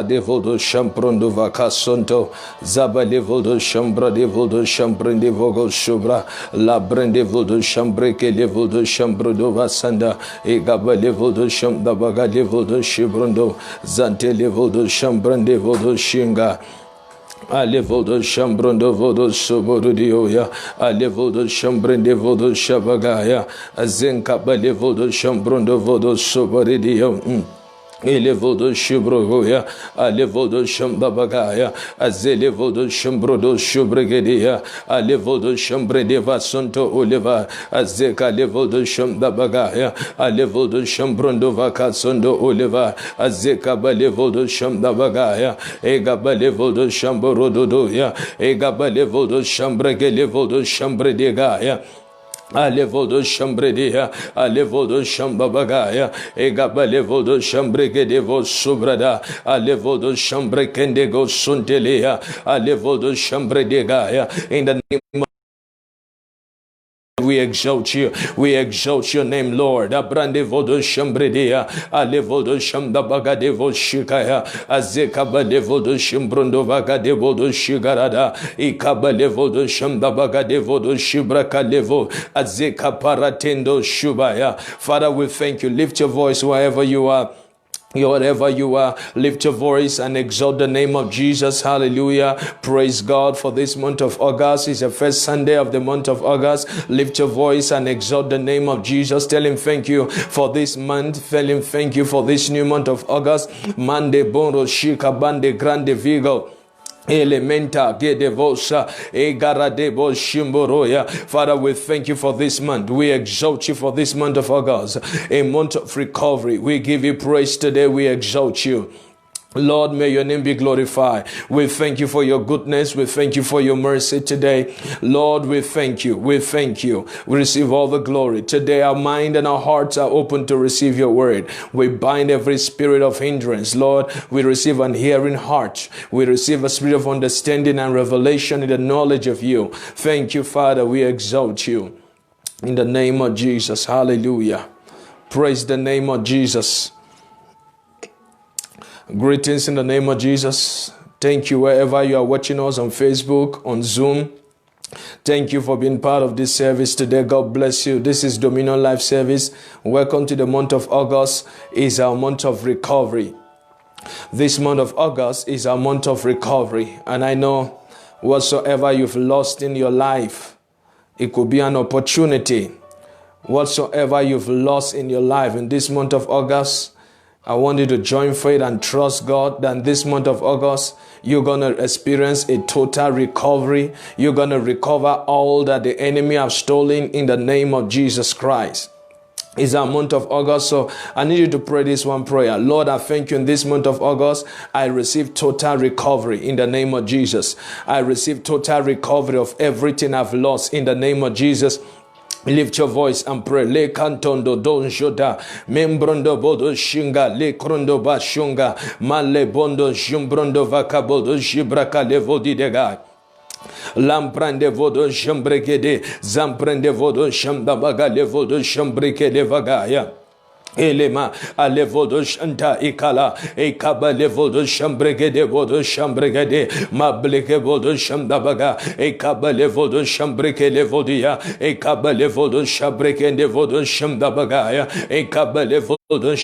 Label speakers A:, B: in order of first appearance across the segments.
A: Devoldo Champrondo Vacasonto, Zaba Devoldo Chambra Devoldo Chambrende Vogo Shubra, La Brende Voldo Chambreke Devoldo Chambrodo Vasanda, Egaba Devoldo Chamba Baga Devoldo Chibrondo, Zante Devoldo Chambrande Voldo Shinga. A level do chambrondo vodo soborudioya, a level do chambrende vodo shabagaya, a zenkaba level do chambrondo vodo soboridio. Elevo do Shubrogoya, a levo do Shambabagaya, a zelevo do Shambrodo Shubregedia, a levo do Shambredeva Santo Oliva, a zeca levo do Shambabagaya, a levo do Shambrondo Vacasondo Oliva, a zeca balevo do Shambabagaya, egaba levo do Shamborodoya, egaba levo do Shambregelevo do Shambredegaya. Alevo do chambredia, alevo do chambabagaya, egaba levo do chambregedevo subrada, alevo do chambrekendego suntelia, alevo do chambredegaya, in the name of we exalt your name, Lord. Abrande vodo shambredia, alevodo shamdabaga devo shikaya, azekaba devodo shimbrondo vaga devodo shigarada, ikaba levodo shamdabaga devodo shibraka levo, azeka paratendo shubaya. Father, we thank you. Lift your voice wherever you are. Wherever you are, lift your voice and exalt the name of Jesus. Hallelujah. Praise God for this month of August. It's the first Sunday of the month of August. Lift your voice and exalt the name of Jesus. Tell him thank you for this month. Tell him thank you for this new month of August. Mande bono shika bande grande vigo. Elementa gedevosa egaradebo shimboroya. Father, we thank you for this month. We exalt you for this month of August, a month of recovery. We give you praise today. We exalt you. Lord, may your name be glorified. We thank you for your goodness. We thank you for your mercy today. Lord, we thank you. We thank you. We receive all the glory. Today, our mind and our hearts are open to receive your word. We bind every spirit of hindrance. Lord, we receive an hearing heart. We receive a spirit of understanding and revelation in the knowledge of you. Thank you, Father. We exalt you. In the name of Jesus. Hallelujah. Praise the name of Jesus. Greetings in the name of Jesus. Thank you wherever you are watching us on Facebook, on Zoom. Thank you for being part of this service today. God bless you. This is Dominion Life Service. Welcome to the month of August. It's our month of recovery. This month of August is our month of recovery. And I know whatsoever you've lost in your life, it could be an opportunity. Whatsoever you've lost in your life in this month of August, I want you to join faith and trust God that this month of August, you're going to experience a total recovery. You're going to recover all that the enemy have stolen in the name of Jesus Christ. It's our month of August, so I need you to pray this one prayer. Lord, I thank you in this month of August. I receive total recovery in the name of Jesus. I receive total recovery of everything I've lost in the name of Jesus. Lift your voice and pray. Le cantondo don joda membrondo bodo shinga le crondo bashunga male bondo jumbrondo vacabodo jibraka levodi dega. Lamprande vodo jambregede zamprende vodo shambabaga levodo shambreke levagaya. Elema alevodo shanta ikala ekaba levodo shambregede vodo shambregede mableke vodo shamdabaga ekaba levodo shambreke levodia ekaba levodo shambreke vodo shamdabaga ekaba levodo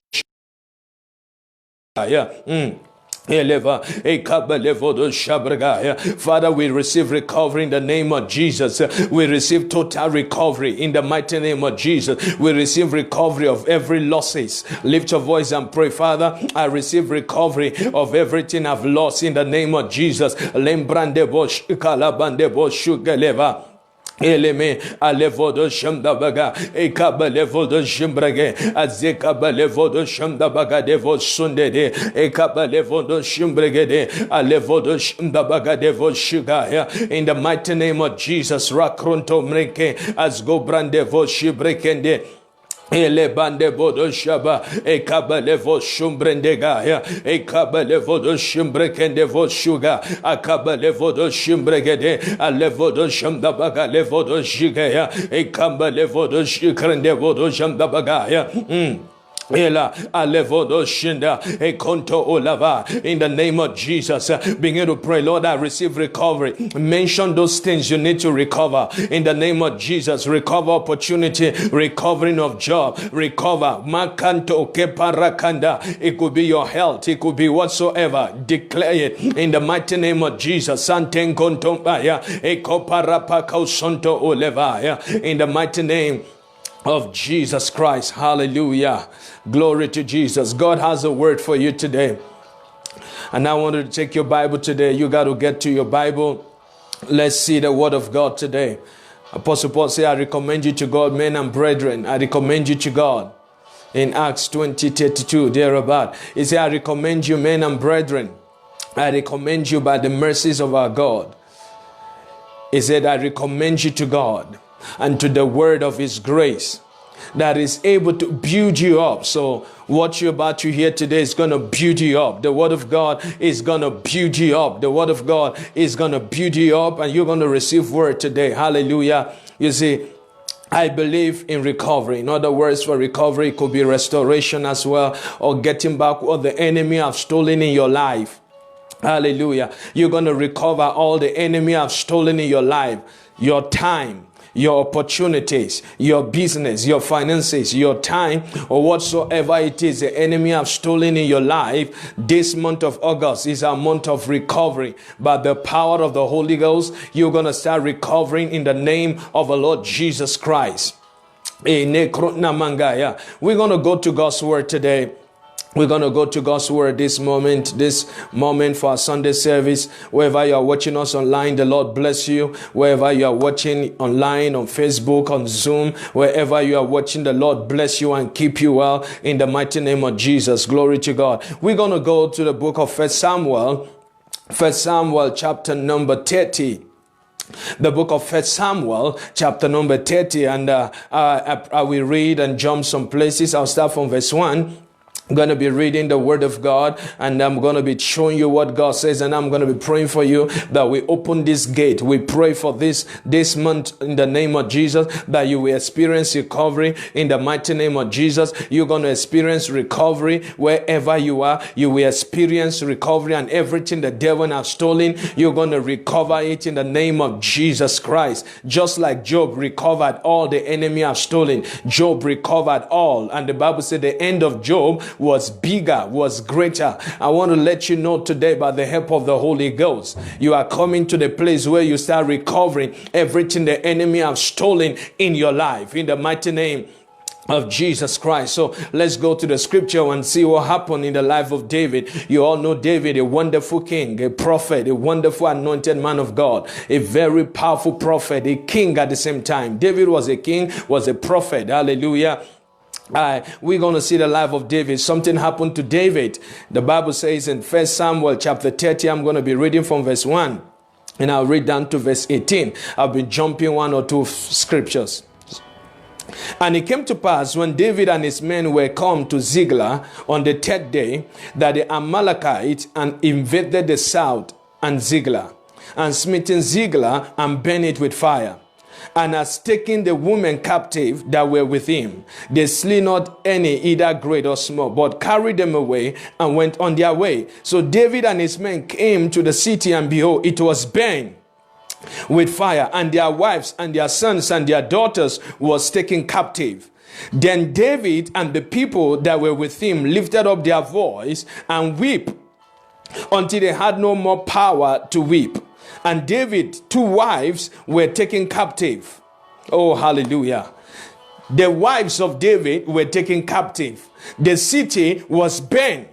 A: Father, we receive recovery in the name of Jesus. We receive total recovery in the mighty name of Jesus. We receive recovery of every losses. Lift your voice and pray. Father, I receive recovery of everything I've lost in the name of Jesus. Lembrande bosh kalabande bosh shugaleva. Eleme alevodo shamdabaga ekaba levodo shimbrage azekaba levodo shamdabaga devo sundede ekaba levodo shimbrege alevodo shamdabaga devo shigaya. In the mighty name of Jesus, rakronto mreke azgo brande vo shibrekende ele bande bodo shaba ekaba levo shumbrendega ya ekaba levo do shimbrekende vo shuga akaba levo do shimbregede alevo do shamdabaga levo do shiga ya ekaba levo do shikrende vo do shamdabaga ya Ela alevodo shinda ekonto olava. In the name of Jesus, begin to pray, Lord, I receive recovery. Mention those things you need to recover. In the name of Jesus, recover opportunity, recovering of job, recover. Makanto keparakanda. It could be your health, it could be whatsoever. Declare it in the mighty name of Jesus. Santen kontombaya ekoparapaka sonto oleva. In the mighty name of Jesus Christ. Hallelujah. Glory to Jesus. God has a word for you today. And I want you to take your Bible today. You got to get to your Bible. Let's see the word of God today. Apostle Paul said, I recommend you to God, men and brethren. I recommend you to God. In Acts 20:32, thereabout. He said, I recommend you, men and brethren. I recommend you by the mercies of our God. He said, I recommend you to God and to the word of his grace that is able to build you up. So what you're about to hear today is going to build you up. The word of God is going to build you up. The word of God is going to build you up, and you're going to receive word today. Hallelujah. You see, I believe in recovery. In other words, for recovery, it could be restoration as well, or getting back what the enemy have stolen in your life. Hallelujah. You're going to recover all the enemy have stolen in your life, your time, your opportunities, your business, your finances, your time, or whatsoever it is the enemy have stolen in your life. This month of August is a month of recovery. By the power of the Holy Ghost, you're going to start recovering in the name of the Lord Jesus Christ. We're going to go to God's word today. We're going to go to God's word this moment for our Sunday service. Wherever you are watching us online, the Lord bless you. Wherever you are watching online, on Facebook, on Zoom, wherever you are watching, the Lord bless you and keep you well in the mighty name of Jesus. Glory to God. We're going to go to the book of 1 Samuel chapter number 30. The book of 1 Samuel chapter number 30, and I will read and jump some places. I'll start from verse 1. I'm going to be reading the word of God, and I'm going to be showing you what God says, and I'm going to be praying for you that we open this gate. We pray for this month in the name of Jesus, that you will experience recovery in the mighty name of Jesus. You're going to experience recovery wherever you are. You will experience recovery, and everything the devil has stolen, you're going to recover it in the name of Jesus Christ. Just like Job recovered all the enemy have stolen. Job recovered all, and the Bible said the end of Job was bigger, was greater. I want to let you know today, by the help of the Holy Ghost, you are coming to the place where you start recovering everything the enemy have stolen in your life, in the mighty name of Jesus Christ. So let's go to the scripture and see what happened in the life of David. You all know David, a wonderful king, a prophet, a wonderful anointed man of God, a very powerful prophet, a king at the same time. David was a king, was a prophet. Hallelujah. We're going to see the life of David. Something happened to David. The Bible says in 1 Samuel chapter 30, I'm going to be reading from verse 1, and I'll read down to verse 18. I'll be jumping one or two scriptures. And it came to pass, when David and his men were come to Ziklag on the third day, that the Amalekites invaded the south and Ziklag, and smitten Ziklag and burned it with fire. And has taken the women captive that were with him. They slew not any, either great or small, but carried them away and went on their way. So David and his men came to the city, and behold, it was burned with fire, and their wives and their sons and their daughters was taken captive. Then David and the people that were with him lifted up their voice and wept until they had no more power to weep. And David, 2 wives were taken captive. Oh, hallelujah. The wives of David were taken captive. The city was burned.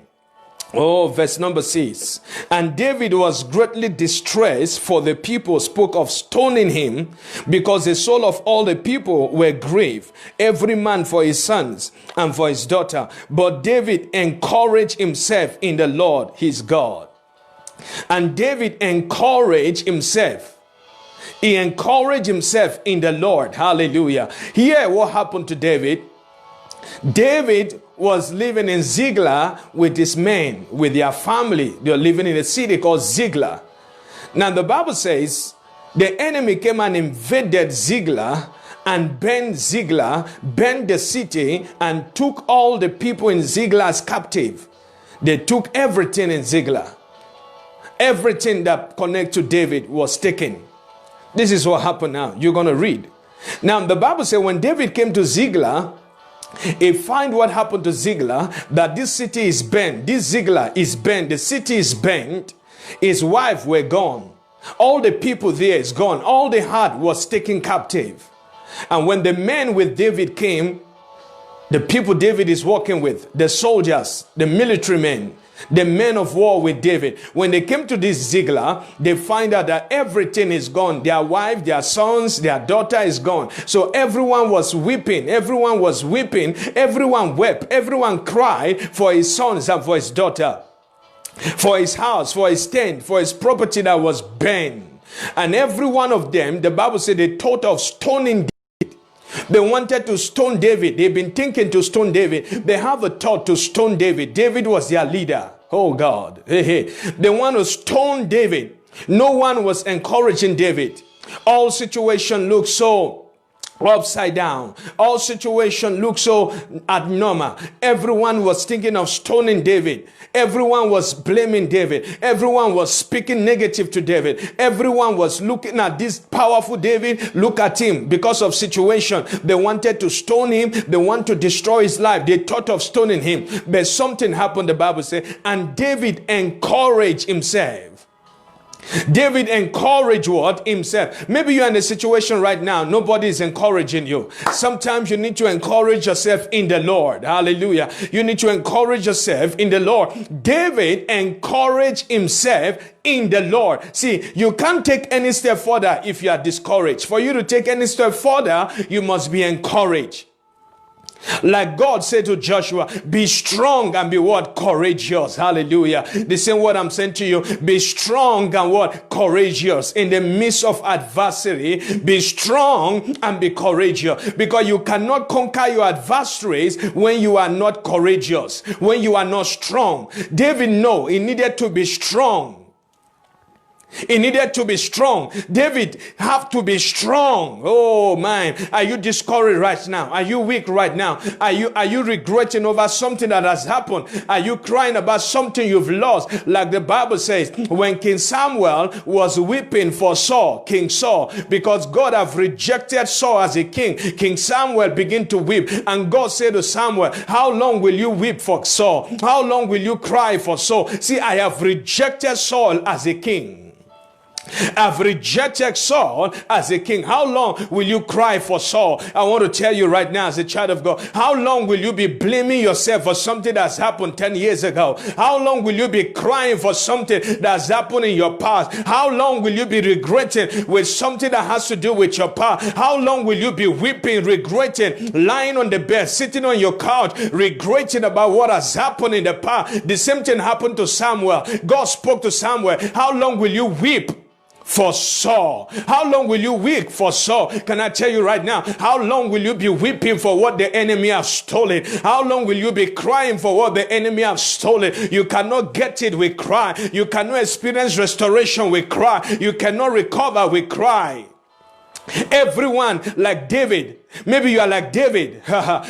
A: Oh, verse number 6. And David was greatly distressed, for the people spoke of stoning him, because the soul of all the people were grieved, every man for his sons and for his daughter. But David encouraged himself in the Lord his God. And David encouraged himself. He encouraged himself in the Lord. Hallelujah. Here, what happened to David? David was living in Ziklag with his men, with their family. They were living in a city called Ziklag. Now, the Bible says the enemy came and invaded Ziklag and burned Ziklag, burned the city, and took all the people in Ziklag as captive. They took everything in Ziklag. Everything that connected to David was taken. This is what happened now. You're going to read. Now, the Bible says when David came to Ziklag, he find what happened to Ziklag, that this city is burnt. This Ziklag is burnt. The city is burnt. His wife were gone. All the people there is gone. All they had was taken captive. And when the men with David came, the people David is working with, the soldiers, the military men, the men of war with David, when they came to this Ziklag, they find out that everything is gone. Their wife, their sons, their daughter is gone. So everyone was weeping. Everyone was weeping. Everyone wept. Everyone cried for his sons and for his daughter, for his house, for his tent, for his property that was burned. And every one of them, the Bible said, they thought of stoning. They wanted to stone David. They've been thinking to stone David. They have a thought to stone David. David was their leader. Oh God. They want to stone David. No one was encouraging David. All situation looked so upside down. All situation looked so abnormal. Everyone was thinking of stoning David. Everyone was blaming David. Everyone was speaking negative to David. Everyone was looking at this powerful David. Look at him. Because of situation, they wanted to stone him. They want to destroy his life. They thought of stoning him. But something happened, the Bible says, and David encouraged himself. David encouraged what? Himself. Maybe you're in a situation right now, nobody is encouraging you. Sometimes you need to encourage yourself in the Lord. Hallelujah. You need to encourage yourself in the Lord. David encouraged himself in the Lord. See, you can't take any step further if you are discouraged. For you to take any step further, you must be encouraged. Like God said to Joshua, be strong and be what? Courageous. Hallelujah. The same word I'm saying to you, be strong and what? Courageous. In the midst of adversity, be strong and be courageous. Because you cannot conquer your adversaries when you are not courageous, when you are not strong. David knew he needed to be strong. He needed to be strong. David have to be strong. Oh man, are you discouraged right now? Are you weak right now? Are you regretting over something that has happened? Are you crying about something you've lost? Like the Bible says, when King Samuel was weeping for Saul, King Saul, because God have rejected Saul as a king, King Samuel began to weep, and God said to Samuel, how long will you weep for Saul? How long will you cry for Saul? See, I have rejected Saul as a king. I've rejected Saul as a king. How long will you cry for Saul? I want to tell you right now as a child of God, how long will you be blaming yourself for something that's happened 10 years ago? How long will you be crying for something that's happened in your past? How long will you be regretting with something that has to do with your past? How long will you be weeping, regretting, lying on the bed, sitting on your couch, regretting about what has happened in the past? The same thing happened to Samuel. God spoke to Samuel. How long will you weep for Saul? How long will you weep for Saul? Can I tell you right now, how long will you be weeping for what the enemy has stolen? How long will you be crying for what the enemy has stolen? You cannot get it with cry. You cannot experience restoration with cry. You cannot recover with cry. Everyone like David. Maybe you are like David.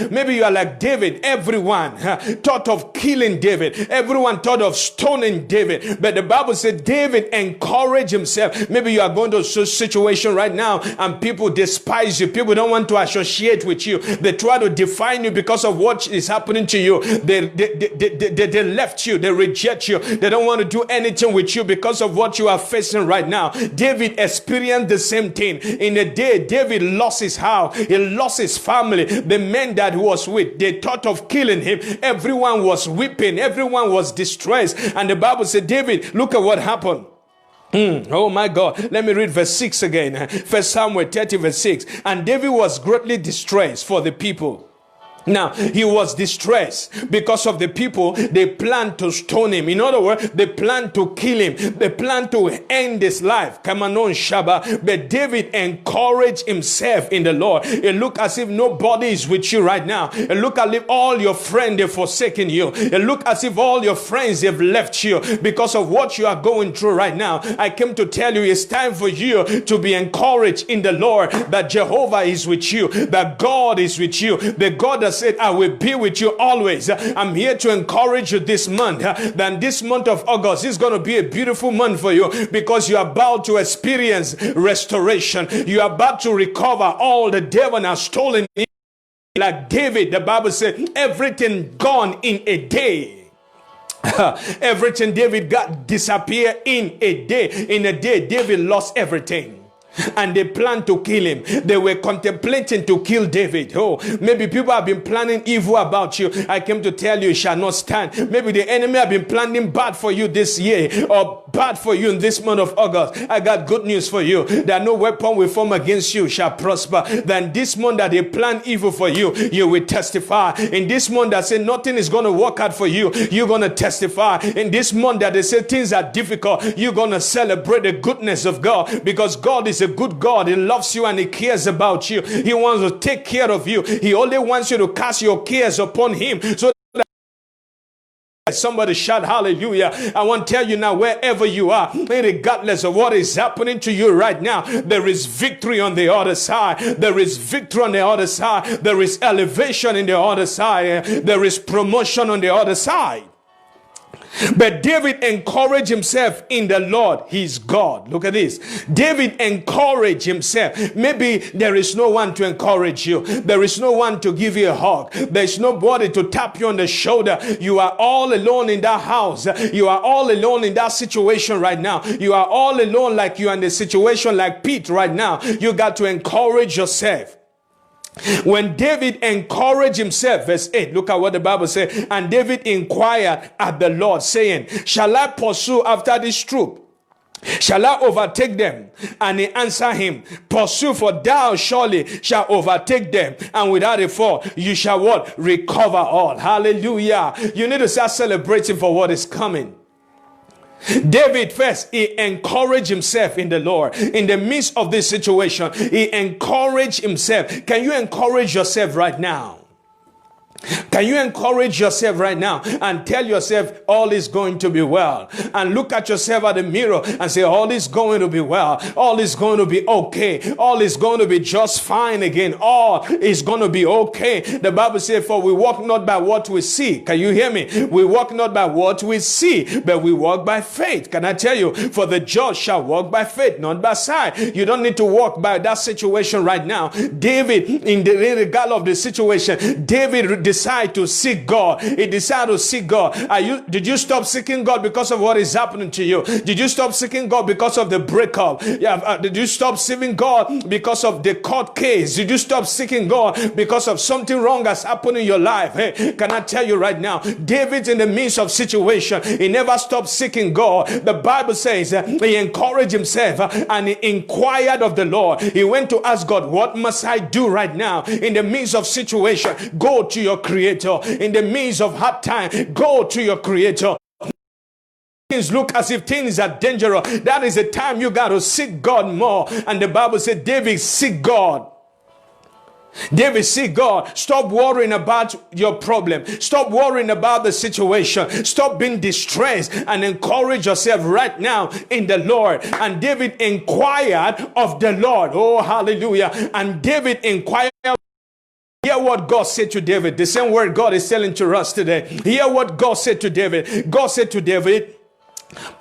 A: Maybe you are like David. Everyone thought of killing David. Everyone thought of stoning David. But the Bible said David encouraged himself. Maybe you are going to a situation right now and people despise you. People don't want to associate with you. They try to define you because of what is happening to you. They left you. They reject you. They don't want to do anything with you because of what you are facing right now. David experienced the same thing. In a day, David lost his house. He lost his family. The men that he was with, they thought of killing him. Everyone was weeping. Everyone was distressed. And the Bible said, David, look at what happened. Oh my God. Let me read verse 6 again. 1 Samuel 30 verse 6. And David was greatly distressed for the people. Now, he was distressed because of the people. They planned to stone him. In other words, they planned to kill him. They planned to end his life. Kamanon Shaba. But David encouraged himself in the Lord. It looked as if nobody is with you right now. It looked as if all your friends have forsaken you. It looked as if all your friends have left you because of what you are going through right now. I came to tell you it's time for you to be encouraged in the Lord, that Jehovah is with you, that God is with you, the God that said, I will be with you always. I'm here to encourage you this month. Then this month of August is going to be a beautiful month for you, because you're about to experience restoration. You're about to recover all the devil has stolen. Like David, the Bible said, everything gone in a day. Everything David got disappeared in a day. In a day, David lost everything. And they planned to kill him. They were contemplating to kill David. Oh, maybe people have been planning evil about you. I came to tell you, it shall not stand. Maybe the enemy have been planning bad for you this year, or bad for you in this month of August. I got good news for you, that no weapon will form against you shall prosper. Then this month that they plan evil for you, you will testify. In this month that say nothing is going to work out for you, you're going to testify. In this month that they say things are difficult, you're going to celebrate the goodness of God, because God is a good God. He loves you and he cares about you. He wants to take care of you. He only wants you to cast your cares upon him. So somebody shout hallelujah. I want to tell you now, wherever you are, regardless of what is happening to you right now, there is victory on the other side. There is victory on the other side. There is elevation in the other side. There is promotion on the other side. But David encouraged himself in the Lord, his God. Look at this. David encouraged himself. Maybe there is no one to encourage you. There is no one to give you a hug. There is nobody to tap you on the shoulder. You are all alone in that house. You are all alone in that situation right now. You are all alone, like you are in a situation like Pete right now. You got to encourage yourself. When David encouraged himself, verse 8, look at what the Bible says. And David inquired at the Lord, saying, shall I pursue after this troop? Shall I overtake them? And he answered him, pursue, for thou surely shalt overtake them, and without a fall you shall what? Recover all. Hallelujah. You need to start celebrating for what is coming. David first, he encouraged himself in the Lord. In the midst of this situation, he encouraged himself. Can you encourage yourself right now? Can you encourage yourself right now and tell yourself all is going to be well? And look at yourself at the mirror and say all is going to be well. All is going to be okay. All is going to be just fine again. All is going to be okay. The Bible says, for we walk not by what we see. Can you hear me? We walk not by what we see, but we walk by faith. Can I tell you? For the just shall walk by faith, not by sight. You don't need to walk by that situation right now. David, in the regard of the situation, David decide to seek God. He decided to seek God. Did you stop seeking God because of what is happening to you? Did you stop seeking God because of the breakup? Did you stop seeking God because of the court case? Did you stop seeking God because of something wrong has happened in your life? Hey, can I tell you right now, David in the midst of situation, he never stopped seeking God. The Bible says he encouraged himself and he inquired of the Lord. He went to ask God, what must I do right now in the midst of situation? Go to your Creator. In the midst of hard time, go to your Creator. Things look as if things are dangerous. That is the time you got to seek God more. And the Bible said David seek God. David, seek God. Stop worrying about your problem. Stop worrying about the situation. Stop being distressed and encourage yourself right now in the Lord. And David inquired of the Lord. Oh, hallelujah. And David inquired. Hear what God said to David. The same word God is telling to us today. Hear what God said to David. God said to David,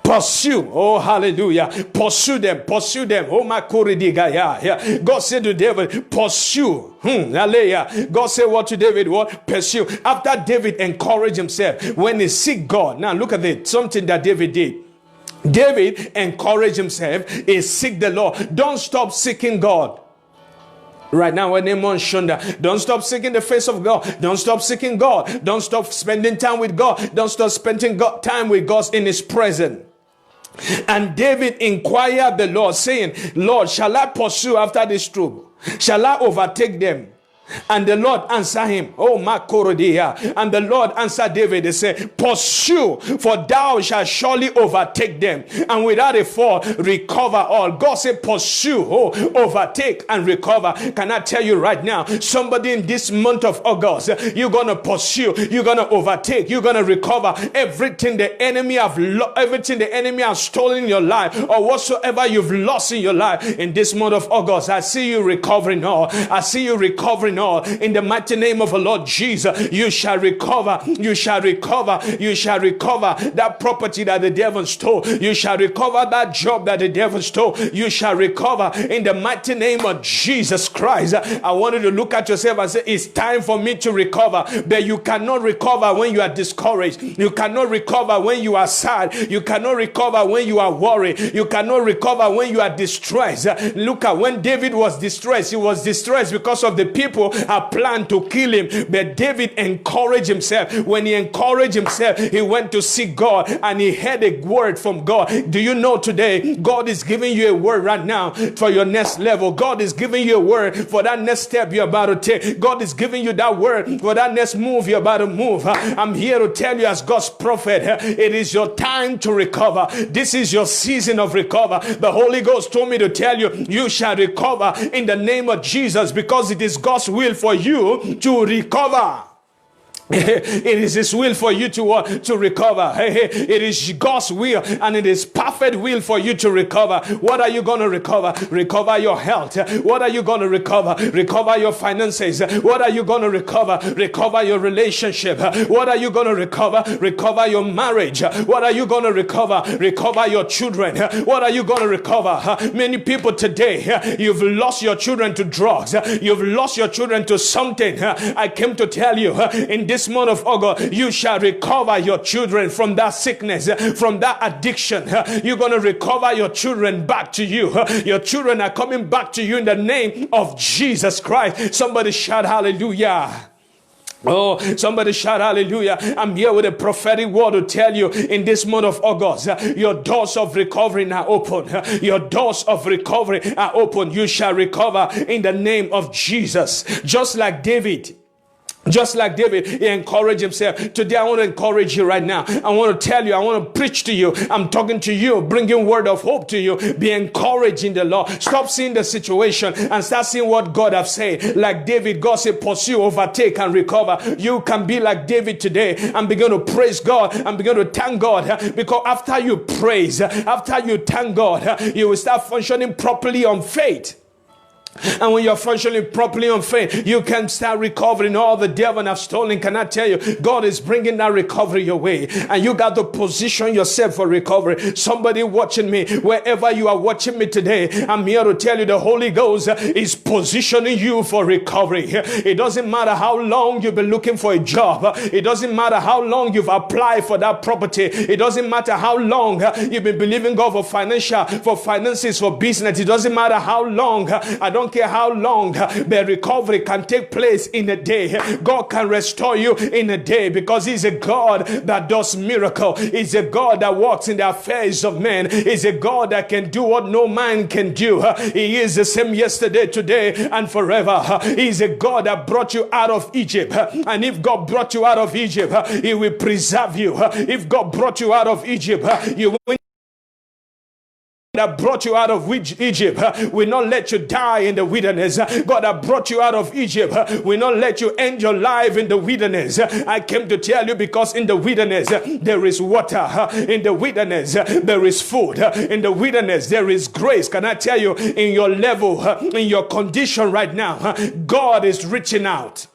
A: pursue. Oh, hallelujah. Pursue them. Pursue them. Oh, my Koridigaya. God said to David, pursue. Hallelujah. God said what to David? What? Pursue. After David encouraged himself, when he seek God. Now look at it. Something that David did. David encouraged himself. He seek the Lord. Don't stop seeking God. Right now, when Naaman Shunda, don't stop seeking the face of God. Don't stop seeking God. Don't stop spending time with God. Don't stop spending time with God in His presence. And David inquired the Lord, saying, Lord, shall I pursue after this troop? Shall I overtake them? And the Lord answered him, oh Makorodia. And the Lord answered David, they said, pursue, for thou shalt surely overtake them, and without a fall recover all. God said, pursue, overtake and recover. Can I tell you right now, somebody in this month of August, you're gonna pursue, you're gonna overtake, you're gonna recover everything the enemy everything the enemy has stolen in your life, or whatsoever you've lost in your life. In this month of August, I see you recovering all. I see you recovering all. In the mighty name of the Lord Jesus, you shall recover. You shall recover. You shall recover that property that the devil stole. You shall recover that job that the devil stole. You shall recover in the mighty name of Jesus Christ. I want you to look at yourself and say, it's time for me to recover. But you cannot recover when you are discouraged. You cannot recover when you are sad. You cannot recover when you are worried. You cannot recover when you are distressed. Look at when David was distressed. He was distressed because of the people had planned to kill him. But David encouraged himself. When he encouraged himself, he went to seek God and he heard a word from God. Do you know today, God is giving you a word right now for your next level. God is giving you a word for that next step you're about to take. God is giving you that word for that next move you're about to move. I'm here to tell you as God's prophet, it is your time to recover. This is your season of recover. The Holy Ghost told me to tell you, you shall recover in the name of Jesus, because it is God's will for you to recover. It is His will for you to recover. It is God's will, and it is perfect will for you to recover. What are you going to recover? Recover your health. What are you going to recover? Recover your finances. What are you going to recover? Recover your relationship. What are you going to recover? Recover your marriage. What are you going to recover? Recover your children. What are you going to recover? Many people today, you've lost your children to drugs. You've lost your children to something. I came to tell you, in this month of August, you shall recover your children from that sickness, from that addiction. You're going to recover your children back to you. Your children are coming back to you in the name of Jesus Christ. Somebody shout hallelujah. Oh, somebody shout hallelujah. I'm here with a prophetic word to tell you, in this month of August, your doors of recovery are open. Your doors of recovery are open. You shall recover in the name of Jesus. Just like David, he encouraged himself. Today I want to encourage you right now. I want to tell you, I want to preach to you. I'm talking to you, bringing word of hope to you. Be encouraged in the Lord. Stop seeing the situation and start seeing what God has said. Like David, God said, pursue, overtake, and recover. You can be like David today and begin to praise God and begin to thank God. Because after you praise, after you thank God, you will start functioning properly on faith. And when you're functioning properly on faith, you can start recovering all the devil have stolen. Can I tell you, God is bringing that recovery your way, and you got to position yourself for recovery. Somebody watching me, wherever you are watching me today, I'm here to tell you the Holy Ghost is positioning you for recovery. It doesn't matter how long you've been looking for a job. It doesn't matter how long you've applied for that property. It doesn't matter how long you've been believing God for finances, for business. It doesn't matter how long. I don't care how long, the recovery can take place in a day. God can restore you in a day, because He's a God that does miracle. He's a God that walks in the affairs of men. He's a God that can do what no man can do. He is the same yesterday, today, and forever. He's a God that brought you out of Egypt, and if God brought you out of Egypt, He will preserve you. If God brought you out of Egypt, you will that brought you out of Egypt will not let you die in the wilderness. God that brought you out of Egypt will not let you end your life in the wilderness. I came to tell you, because in the wilderness there is water. In the wilderness there is food. In the wilderness there is grace. Can I tell you, in your level, in your condition right now, God is reaching out.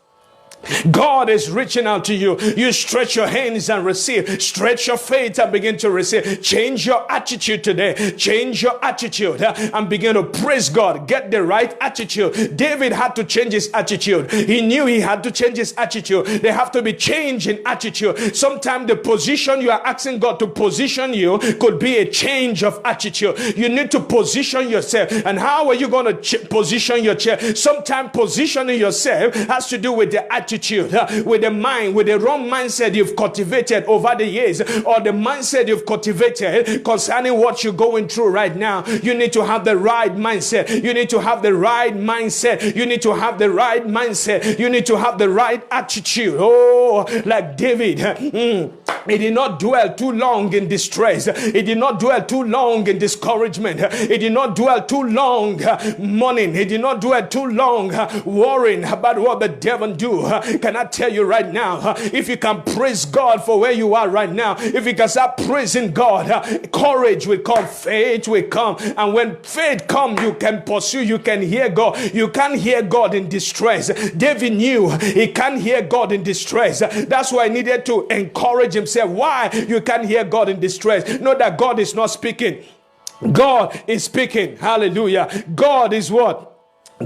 A: God is reaching out to you. You stretch your hands and receive. Stretch your faith and begin to receive. Change your attitude today. Change your attitude and begin to praise God. Get the right attitude. David had to change his attitude. He knew he had to change his attitude. There have to be change in attitude. Sometimes the position you are asking God to position you could be a change of attitude. You need to position yourself. And how are you going to position yourself? Sometimes positioning yourself has to do with the attitude attitude, with the mind, with the wrong mindset you've cultivated over the years, or the mindset you've cultivated concerning what you're going through right now. You need to have the right mindset. You need to have the right mindset. You need to have the right mindset. You need to have the right attitude. Oh, like David, he did not dwell too long in distress. He did not dwell too long in discouragement. He did not dwell too long mourning. He did not dwell too long worrying about what the devil do. Can I tell you right now, if you can praise God for where you are right now, if you can start praising God, courage will come, faith will come, and when faith comes, you can pursue, you can hear God. You can't hear God in distress. David knew he can't hear God in distress. That's why he needed to encourage himself. Why you can't hear God in distress? Know that God is not speaking. God is speaking. Hallelujah. God is what?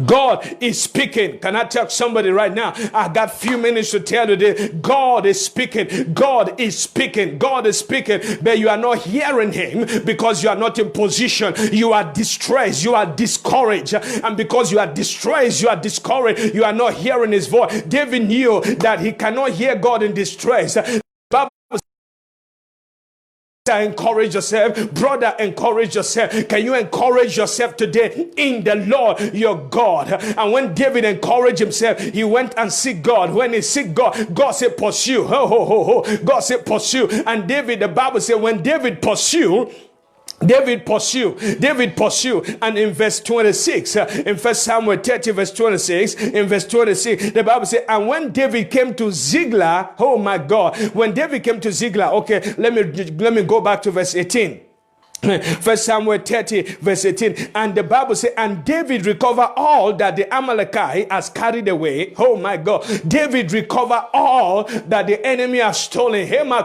A: God is speaking. Can I tell somebody right now? I got few minutes to tell you this. God is speaking. God is speaking. God is speaking. But you are not hearing him because you are not in position. You are distressed. You are discouraged. And because you are distressed, you are discouraged, you are not hearing his voice. David knew that he cannot hear God in distress. Encourage yourself, brother. Encourage yourself. Can you encourage yourself today in the Lord your God? And when David encouraged himself, he went and seek God. When he seek God, God said pursue. God said pursue. And David, the Bible said, when David pursued, David pursue, and in verse 26, in 1 Samuel 30 verse 26, in verse 26, the Bible says, and when David came to Ziklag, oh my God, when David came to Ziklag, okay, let me go back to verse 18. 1 Samuel 30 verse 18, and the Bible says, and David recovered all that the Amalekite has carried away. Oh my God, David recovered all that the enemy has stolen. I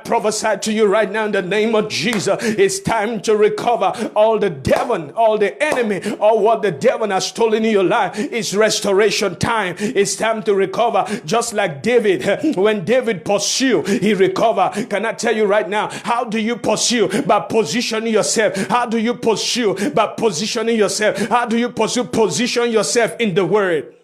A: prophesy to you right now in the name of Jesus, it's time to recover all the devil, all the enemy, all what the devil has stolen in your life. It's restoration time. It's time to recover. Just like David, when David pursued, he recovered. Can I tell you right now, how do you pursue? By positioning yourself. How do you pursue? By positioning yourself. How do you pursue? Position yourself in the word.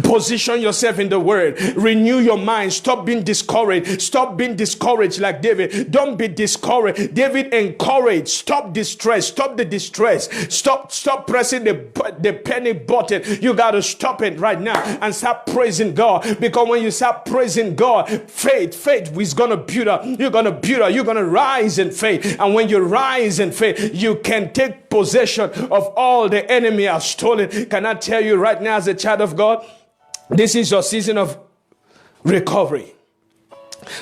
A: Position yourself in the word. Renew your mind. Stop being discouraged. Stop being discouraged like David. Don't be discouraged. David encouraged. Stop distress. Stop the distress. Stop pressing the panic button. You got to stop it right now and start praising God. Because when you start praising God, faith is going to build up. You're going to build up. You're going to rise in faith. And when you rise in faith, you can take possession of all the enemy has stolen. Can I tell you right now, as a child of God, this is your season of recovery.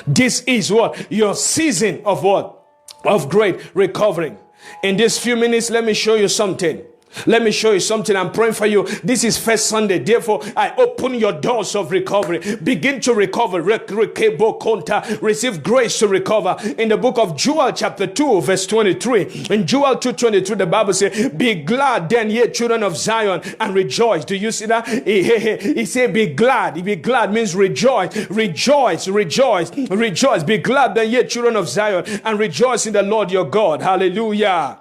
A: This is what? Your season of what? Of great recovery. In these few minutes, let me show you something. Let me show you something. I'm praying for you. This is first Sunday. Therefore, I open your doors of recovery. Begin to recover. Receive grace to recover. In the book of Joel chapter 2 verse 23. In Joel 2:23, the Bible says, be glad then, ye children of Zion, and rejoice. Do you see that? He said, be glad. Be glad means rejoice. Rejoice. Be glad then, ye children of Zion, and rejoice in the Lord your God. Hallelujah.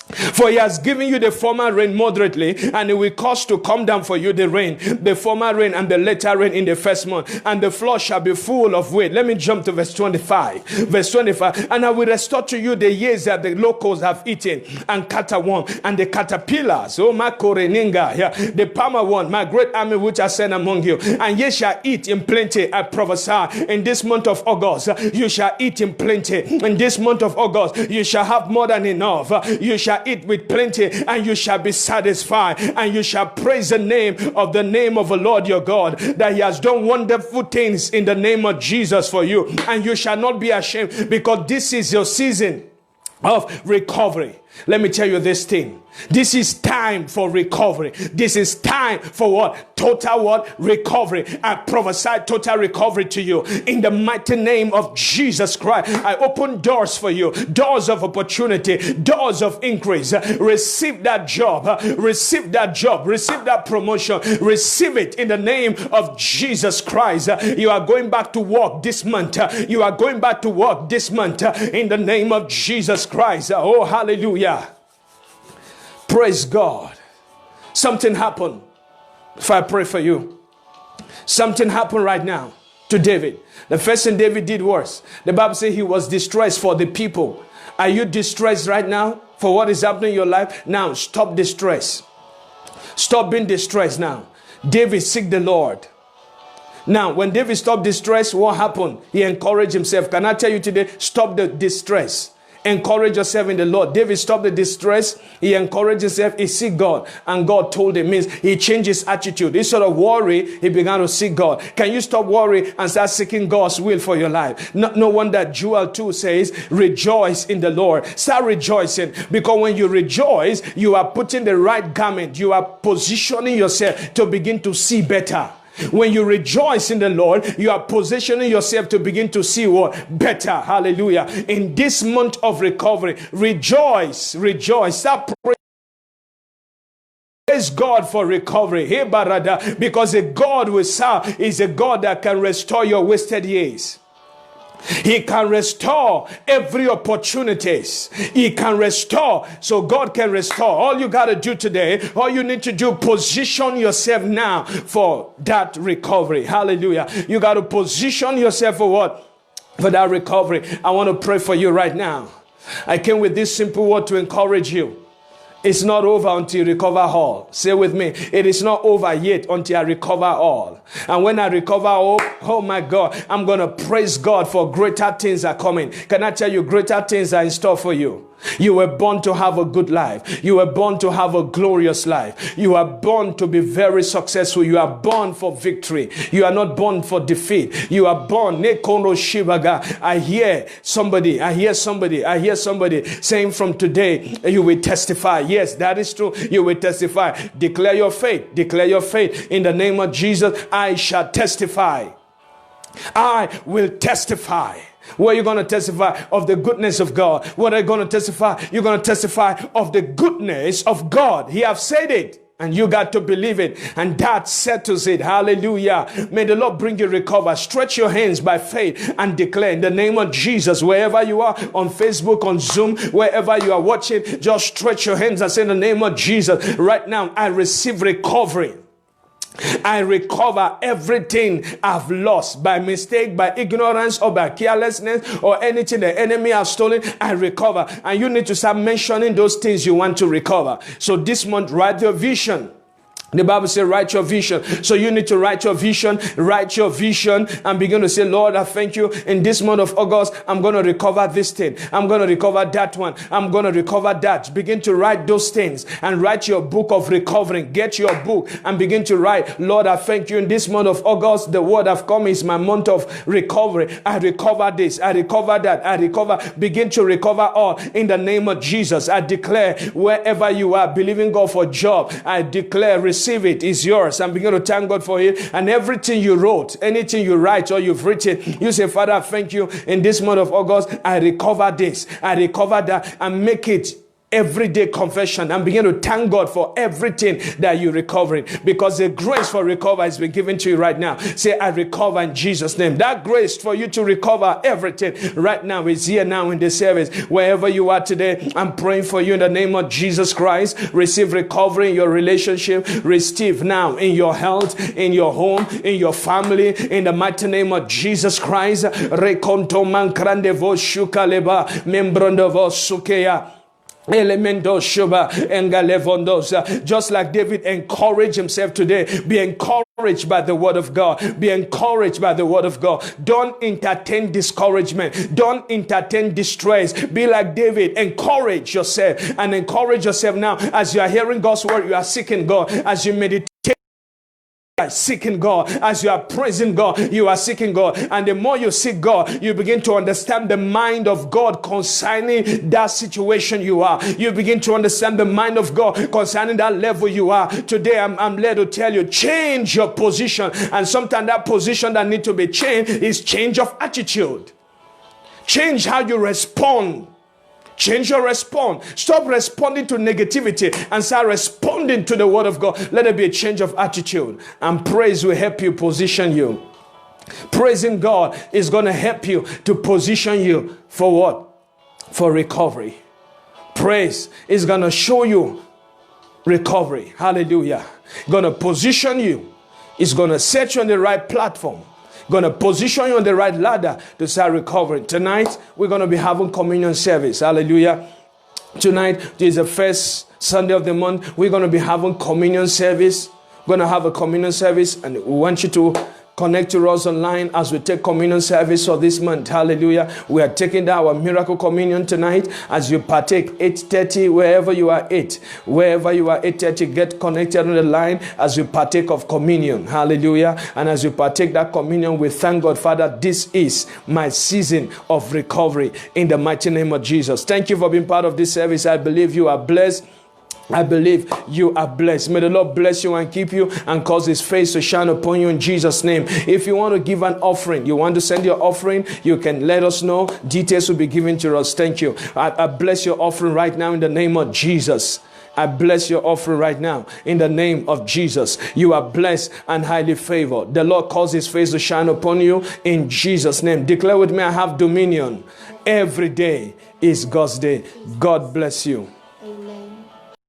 A: For he has given you the former rain moderately, and it will cause to come down for you the rain, the former rain and the latter rain in the first month, and the floor shall be full of wheat. Let me jump to verse 25. Verse 25. And I will restore to you the years that the locusts have eaten, and caterworm, and the caterpillars, oh my koreninga, the palmer one, my great army which I send among you, and ye shall eat in plenty. I prophesy in this month of August, you shall eat in plenty. In this month of August, you shall have more than enough. You shall eat with plenty, and you shall be satisfied, and you shall praise the name of the Lord your God, that he has done wonderful things in the name of Jesus for you, and you shall not be ashamed, because this is your season of recovery. Let me tell you this thing. This is time for recovery. This is time for what? Total what? Recovery. I prophesy total recovery to you in the mighty name of Jesus Christ. I open doors for you, doors of opportunity, doors of increase. Receive that job. Receive that job. Receive that promotion. Receive it in the name of Jesus Christ. You are going back to work this month. You are going back to work this month in the name of Jesus Christ. Oh, hallelujah. Praise God. Something happened. If I pray for you, Something happened right now to David. The first thing David did was, the Bible says he was distressed for the people. Are you distressed right now for what is happening in your life? Now, stop distress. Stop being distressed now. David seek the Lord. Now, when David stopped distress, what happened? He encouraged himself. Can I tell you today, stop the distress. Encourage yourself in the Lord. David stopped the distress. He encouraged himself. He seek God. And God told him, means he changed his attitude. Instead of worry, he began to seek God. Can you stop worry and start seeking God's will for your life? No wonder Joel 2 says, rejoice in the Lord. Start rejoicing. Because when you rejoice, you are putting the right garment. You are positioning yourself to begin to see better. When you rejoice in the Lord, you are positioning yourself to begin to see what? Better. Hallelujah. In this month of recovery, rejoice. Start praying. Praise God for recovery. Hey, Barada, because the God we serve is a God that can restore your wasted years. He can restore every opportunities. He can restore. So God can restore. All you got to do today, all you need to do, position yourself now for that recovery. Hallelujah. You got to position yourself for what? For that recovery. I want to pray for you right now. I came with this simple word to encourage you. It's not over until you recover all. Say with me, it is not over yet until I recover all. And when I recover all, oh my God, I'm going to praise God for greater things are coming. Can I tell you, greater things are in store for you? You were born to have a good life. You were born to have a glorious life. You are born to be very successful. You are born for victory. You are not born for defeat. You are born. I hear somebody saying from today, you will testify. Yes, that is true. You will testify. Declare your faith. Declare your faith. In the name of Jesus, I shall testify. I will testify. What are you going to testify? Of the goodness of God. What are you going to testify? You're going to testify of the goodness of God. He have said it. And you got to believe it. And that settles it. Hallelujah. May the Lord bring you recover. Stretch your hands by faith and declare in the name of Jesus. Wherever you are, on Facebook, on Zoom, wherever you are watching, just stretch your hands and say in the name of Jesus. Right now, I receive recovery. I recover everything I've lost by mistake, by ignorance, or by carelessness, or anything the enemy has stolen. I recover. And you need to start mentioning those things you want to recover. So this month, write your vision. The Bible says, write your vision. So you need to write your vision, and begin to say, Lord, I thank you. In this month of August, I'm going to recover this thing. I'm going to recover that one. I'm going to recover that. Begin to write those things and write your book of recovering. Get your book and begin to write, Lord, I thank you. In this month of August, the word I've come is my month of recovery. I recover this. I recover that. I recover. Begin to recover all in the name of Jesus. I declare wherever you are, believing God for job, I declare receive it, is yours. I'm beginning to thank God for it. And everything you wrote, anything you write or you've written, you say, Father, thank you. In this month of August, I recover this, I recover that, and make it everyday confession and begin to thank God for everything that you're recovering, because the grace for recovery has been given to you right now. Say, I recover in Jesus' name. That grace for you to recover everything right now is here now in the service. Wherever you are today, I'm praying for you in the name of Jesus Christ. Receive recovery in your relationship. Receive now in your health, in your home, in your family, in the mighty name of Jesus Christ. Rekonto mankrandevo shukaleba membrondovo sukeya. Just like David encouraged himself today, be encouraged by the word of God. Be encouraged by the word of God. Don't entertain discouragement. Don't entertain distress. Be like David. Encourage yourself and encourage yourself now. As you are hearing God's word, you are seeking God. As you meditate, seeking God. As you are praising God, you are seeking God. And the more you seek God, you begin to understand the mind of God concerning that situation you are. You begin to understand the mind of God concerning that level you are. Today, I'm led to tell you, change your position. And sometimes that position that needs to be changed is change of attitude. Change how you respond. Change your response. Stop responding to negativity and start responding to the word of God. Let it be a change of attitude. And praise will help you position you. Praising God is going to help you to position you for what? For recovery. Praise is going to show you recovery. Hallelujah. Going to position you It's going to set you on the right platform. Going to position you on the right ladder to start recovering. Tonight, we're going to be having communion service. Hallelujah. Tonight is the first Sunday of the month. We're going to be having communion service. We're going to have a communion service, and we want you to connect to us online as we take communion service for this month. Hallelujah. We are taking down our miracle communion tonight as you partake 8:30 wherever you are 8:30, get connected on the line as you partake of communion. Hallelujah. And as you partake that communion, we thank God, Father, this is my season of recovery in the mighty name of Jesus. Thank you for being part of this service. I believe you are blessed. I believe you are blessed. May the Lord bless you and keep you and cause his face to shine upon you in Jesus' name. If you want to give an offering, you want to send your offering, you can let us know. Details will be given to us. Thank you. I bless your offering right now in the name of Jesus. I bless your offering right now in the name of Jesus. You are blessed and highly favored. The Lord cause his face to shine upon you in Jesus' name. Declare with me, I have dominion. Every day is God's day. God bless you.